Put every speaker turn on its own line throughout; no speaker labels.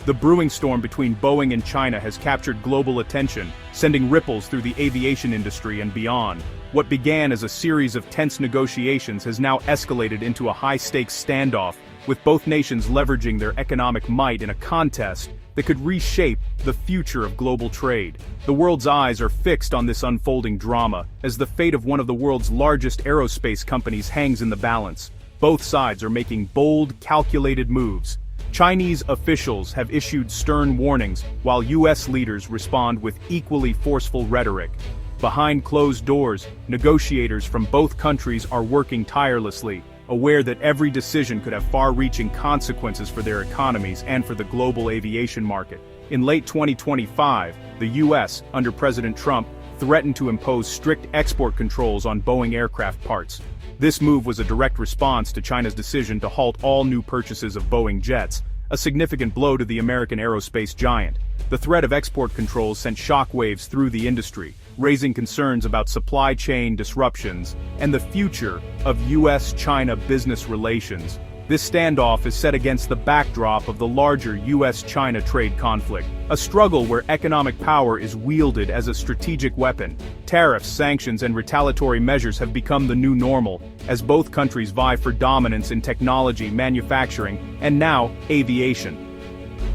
The brewing storm between Boeing and China has captured global attention, sending ripples through the aviation industry and beyond. What began as a series of tense negotiations has now escalated into a high-stakes standoff, with both nations leveraging their economic might in a contest that could reshape the future of global trade. The world's eyes are fixed on this unfolding drama, as the fate of one of the world's largest aerospace companies hangs in the balance. Both sides are making bold, calculated moves. Chinese officials have issued stern warnings, while U.S. leaders respond with equally forceful rhetoric. Behind closed doors, negotiators from both countries are working tirelessly, aware that every decision could have far-reaching consequences for their economies and for the global aviation market. In late 2025, the U.S., under President Trump, threatened to impose strict export controls on Boeing aircraft parts. This move was a direct response to China's decision to halt all new purchases of Boeing jets, a significant blow to the American aerospace giant. The threat of export controls sent shockwaves through the industry, raising concerns about supply chain disruptions and the future of U.S. China business relations. This standoff is set against the backdrop of the larger U.S. China trade conflict, a struggle where economic power is wielded as a strategic weapon. Tariffs, sanctions, and retaliatory measures have become the new normal, as both countries vie for dominance in technology, manufacturing, and now, aviation.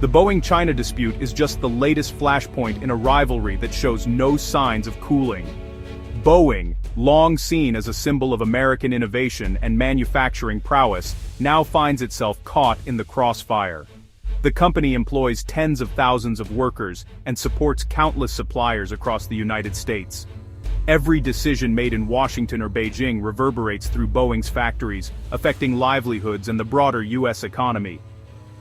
The Boeing-China dispute is just the latest flashpoint in a rivalry that shows no signs of cooling. Boeing, long seen as a symbol of American innovation and manufacturing prowess, now finds itself caught in the crossfire. The company employs tens of thousands of workers and supports countless suppliers across the United States. Every decision made in Washington or Beijing reverberates through Boeing's factories, affecting livelihoods and the broader U.S. economy.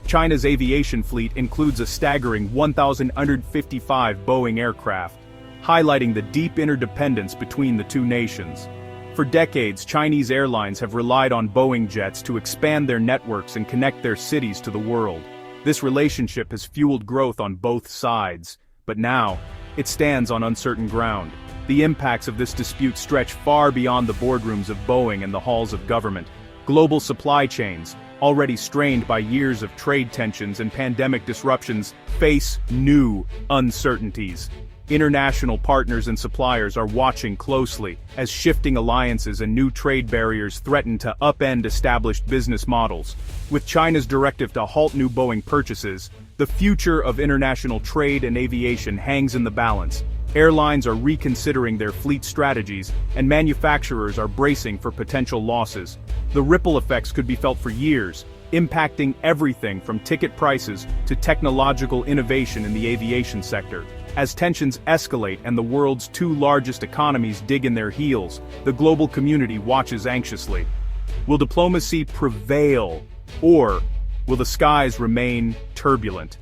China's aviation fleet includes a staggering 1,155 Boeing aircraft, highlighting the deep interdependence between the two nations. For decades, Chinese airlines have relied on Boeing jets to expand their networks and connect their cities to the world. This relationship has fueled growth on both sides, but now, it stands on uncertain ground. The impacts of this dispute stretch far beyond the boardrooms of Boeing and the halls of government. Global supply chains, already strained by years of trade tensions and pandemic disruptions, face new uncertainties. International partners and suppliers are watching closely as shifting alliances and new trade barriers threaten to upend established business models. With China's directive to halt new Boeing purchases, the future of international trade and aviation hangs in the balance. Airlines are reconsidering their fleet strategies, and manufacturers are bracing for potential losses. The ripple effects could be felt for years, impacting everything from ticket prices to technological innovation in the aviation sector. As tensions escalate and the world's two largest economies dig in their heels, the global community watches anxiously. Will diplomacy prevail, or will the skies remain turbulent?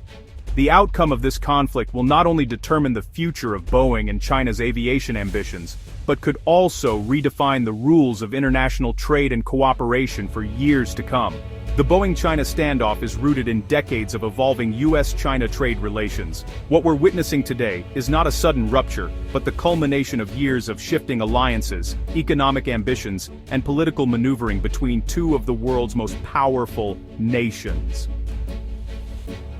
The outcome of this conflict will not only determine the future of Boeing and China's aviation ambitions, but could also redefine the rules of international trade and cooperation for years to come. The Boeing-China standoff is rooted in decades of evolving U.S.-China trade relations. What we're witnessing today is not a sudden rupture, but the culmination of years of shifting alliances, economic ambitions, and political maneuvering between two of the world's most powerful nations.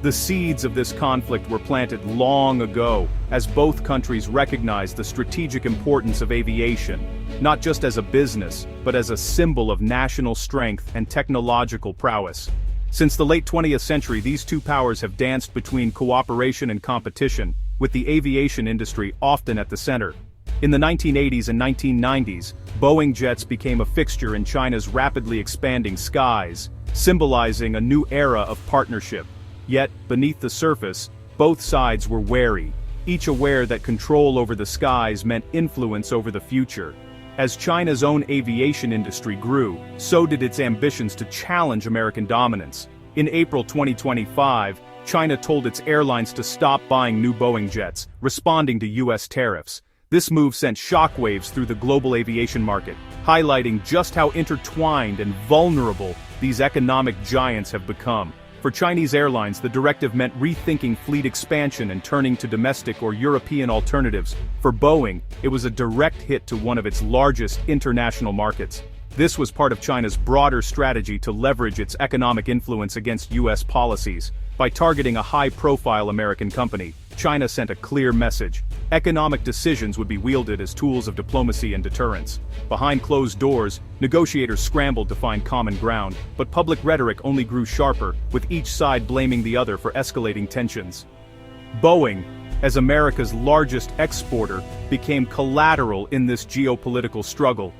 The seeds of this conflict were planted long ago, as both countries recognized the strategic importance of aviation, not just as a business, but as a symbol of national strength and technological prowess. Since the late 20th century, these two powers have danced between cooperation and competition, with the aviation industry often at the center. In the 1980s and 1990s, Boeing jets became a fixture in China's rapidly expanding skies, symbolizing a new era of partnership. Yet, beneath the surface, both sides were wary, each aware that control over the skies meant influence over the future. As China's own aviation industry grew, so did its ambitions to challenge American dominance. In April 2025, China told its airlines to stop buying new Boeing jets, responding to U.S. tariffs. This move sent shockwaves through the global aviation market, highlighting just how intertwined and vulnerable these economic giants have become. For Chinese airlines, the directive meant rethinking fleet expansion and turning to domestic or European alternatives. For Boeing, it was a direct hit to one of its largest international markets. This was part of China's broader strategy to leverage its economic influence against U.S. policies. By targeting a high-profile American company, China sent a clear message. Economic decisions would be wielded as tools of diplomacy and deterrence. Behind closed doors, negotiators scrambled to find common ground, but public rhetoric only grew sharper, with each side blaming the other for escalating tensions. Boeing, as America's largest exporter, became collateral in this geopolitical struggle.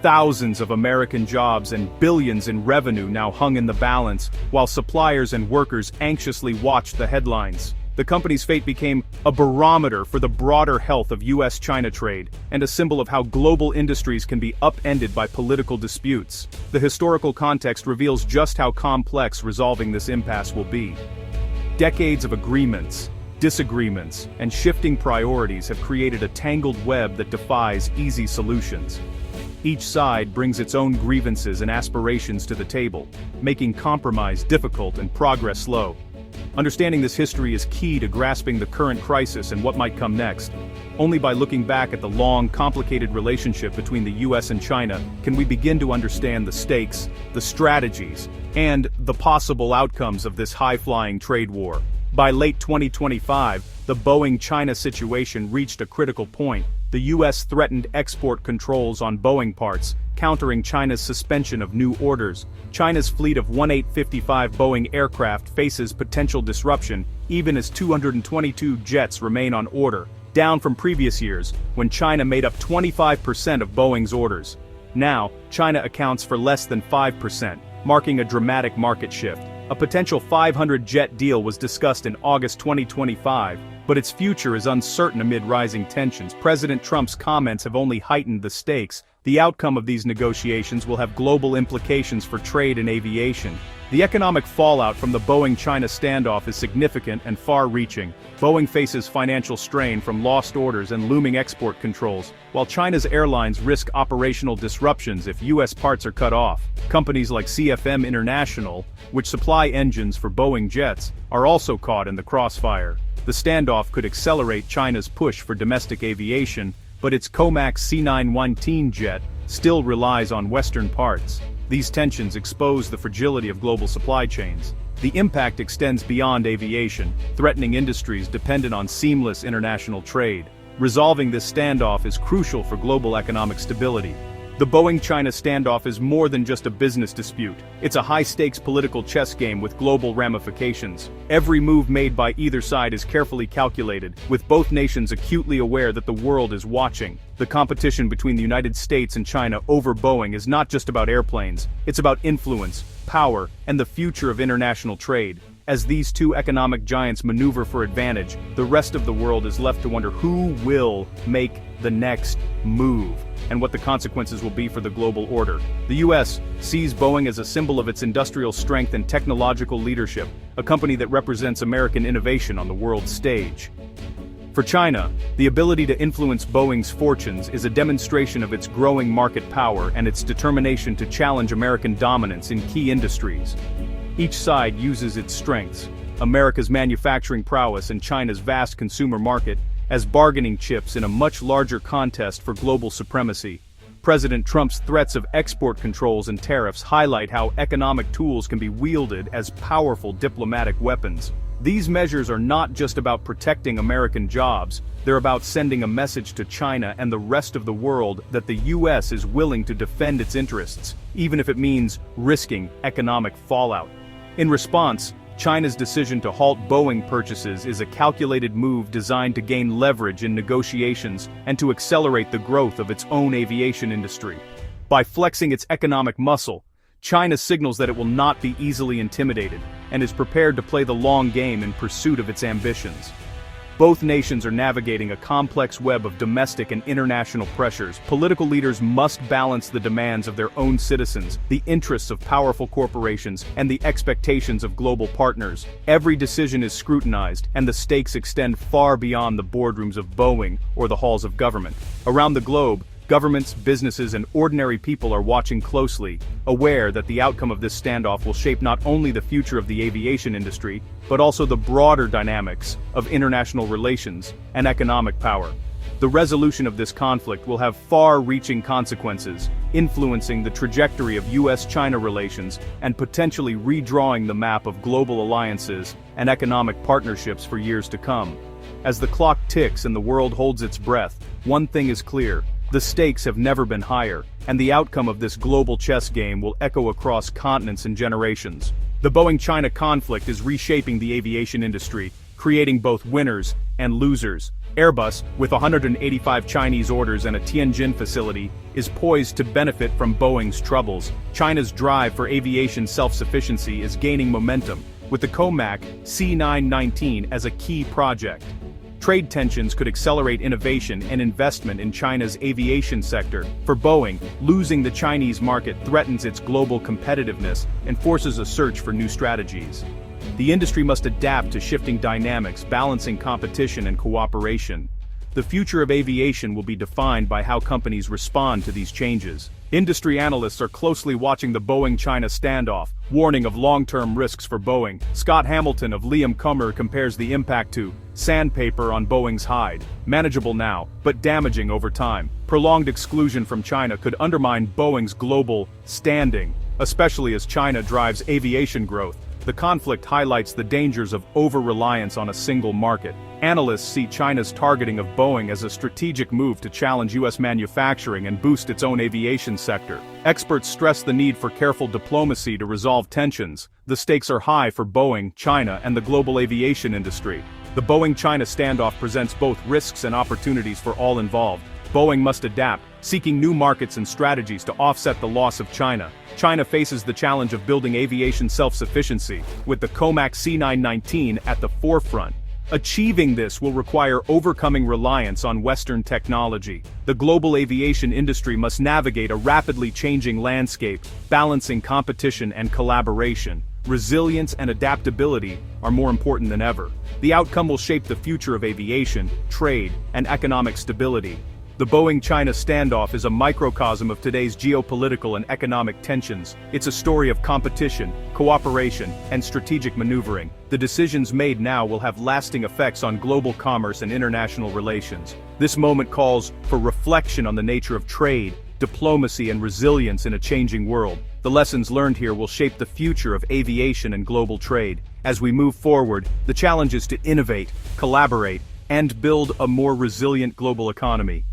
Thousands of American jobs and billions in revenue now hung in the balance, while suppliers and workers anxiously watched the headlines. The company's fate became a barometer for the broader health of U.S. China trade, and a symbol of how global industries can be upended by political disputes. The historical context reveals just how complex resolving this impasse will be. Decades of agreements, disagreements, and shifting priorities have created a tangled web that defies easy solutions. Each side brings its own grievances and aspirations to the table, making compromise difficult and progress slow. Understanding this history is key to grasping the current crisis and what might come next. Only by looking back at the long, complicated relationship between the U.S. and China can we begin to understand the stakes, the strategies, and the possible outcomes of this high-flying trade war. By late 2025, the Boeing-China situation reached a critical point. The U.S. threatened export controls on Boeing parts, countering China's suspension of new orders. China's fleet of 1855 Boeing aircraft faces potential disruption, even as 222 jets remain on order, down from previous years, when China made up 25% of Boeing's orders. Now, China accounts for less than 5%, marking a dramatic market shift. A potential 500-jet deal was discussed in August 2025, but its future is uncertain amid rising tensions. President Trump's comments have only heightened the stakes. The outcome of these negotiations will have global implications for trade and aviation. The economic fallout from the Boeing-China standoff is significant and far-reaching. Boeing faces financial strain from lost orders and looming export controls, while China's airlines risk operational disruptions if U.S. parts are cut off. Companies like CFM International, which supply engines for Boeing jets, are also caught in the crossfire. The standoff could accelerate China's push for domestic aviation, but its COMAC C919 jet still relies on Western parts. These tensions expose the fragility of global supply chains. The impact extends beyond aviation, threatening industries dependent on seamless international trade. Resolving this standoff is crucial for global economic stability. The Boeing-China standoff is more than just a business dispute. It's a high-stakes political chess game with global ramifications. Every move made by either side is carefully calculated, with both nations acutely aware that the world is watching. The competition between the United States and China over Boeing is not just about airplanes. It's about influence, power, and the future of international trade. As these two economic giants maneuver for advantage, the rest of the world is left to wonder who will make the next move, and what the consequences will be for the global order. The U.S. sees Boeing as a symbol of its industrial strength and technological leadership, a company that represents American innovation on the world stage. For China, the ability to influence Boeing's fortunes is a demonstration of its growing market power and its determination to challenge American dominance in key industries. Each side uses its strengths, America's manufacturing prowess and China's vast consumer market, as bargaining chips in a much larger contest for global supremacy. President Trump's threats of export controls and tariffs highlight how economic tools can be wielded as powerful diplomatic weapons. These measures are not just about protecting American jobs, they're about sending a message to China and the rest of the world that the U.S. is willing to defend its interests, even if it means risking economic fallout. In response, China's decision to halt Boeing purchases is a calculated move designed to gain leverage in negotiations and to accelerate the growth of its own aviation industry. By flexing its economic muscle, China signals that it will not be easily intimidated and is prepared to play the long game in pursuit of its ambitions. Both nations are navigating a complex web of domestic and international pressures. Political leaders must balance the demands of their own citizens, the interests of powerful corporations, and the expectations of global partners. Every decision is scrutinized, and the stakes extend far beyond the boardrooms of Boeing or the halls of government. Around the globe, governments, businesses, and ordinary people are watching closely, aware that the outcome of this standoff will shape not only the future of the aviation industry, but also the broader dynamics of international relations and economic power. The resolution of this conflict will have far-reaching consequences, influencing the trajectory of U.S. China relations and potentially redrawing the map of global alliances and economic partnerships for years to come. As the clock ticks and the world holds its breath, one thing is clear: the stakes have never been higher, and the outcome of this global chess game will echo across continents and generations. The Boeing-China conflict is reshaping the aviation industry, creating both winners and losers. Airbus, with 185 Chinese orders and a Tianjin facility, is poised to benefit from Boeing's troubles. China's drive for aviation self-sufficiency is gaining momentum, with the COMAC C919 as a key project. Trade tensions could accelerate innovation and investment in China's aviation sector. For Boeing, losing the Chinese market threatens its global competitiveness and forces a search for new strategies. The industry must adapt to shifting dynamics, balancing competition and cooperation. The future of aviation will be defined by how companies respond to these changes. Industry analysts are closely watching the Boeing-China standoff, warning of long-term risks for Boeing. Scott Hamilton of Liam Comer compares the impact to sandpaper on Boeing's hide, manageable now, but damaging over time. Prolonged exclusion from China could undermine Boeing's global standing, especially as China drives aviation growth. The conflict highlights the dangers of over-reliance on a single market. Analysts see China's targeting of Boeing as a strategic move to challenge U.S. manufacturing and boost its own aviation sector. Experts stress the need for careful diplomacy to resolve tensions. The stakes are high for Boeing, China, and the global aviation industry. The Boeing-China standoff presents both risks and opportunities for all involved. Boeing must adapt, seeking new markets and strategies to offset the loss of China. China faces the challenge of building aviation self-sufficiency, with the COMAC C919 at the forefront. Achieving this will require overcoming reliance on Western technology. The global aviation industry must navigate a rapidly changing landscape, balancing competition and collaboration. Resilience and adaptability are more important than ever. The outcome will shape the future of aviation, trade, and economic stability. The Boeing-China standoff is a microcosm of today's geopolitical and economic tensions. It's a story of competition, cooperation, and strategic maneuvering. The decisions made now will have lasting effects on global commerce and international relations. This moment calls for reflection on the nature of trade, diplomacy, and resilience in a changing world. The lessons learned here will shape the future of aviation and global trade. As we move forward, the challenge is to innovate, collaborate, and build a more resilient global economy.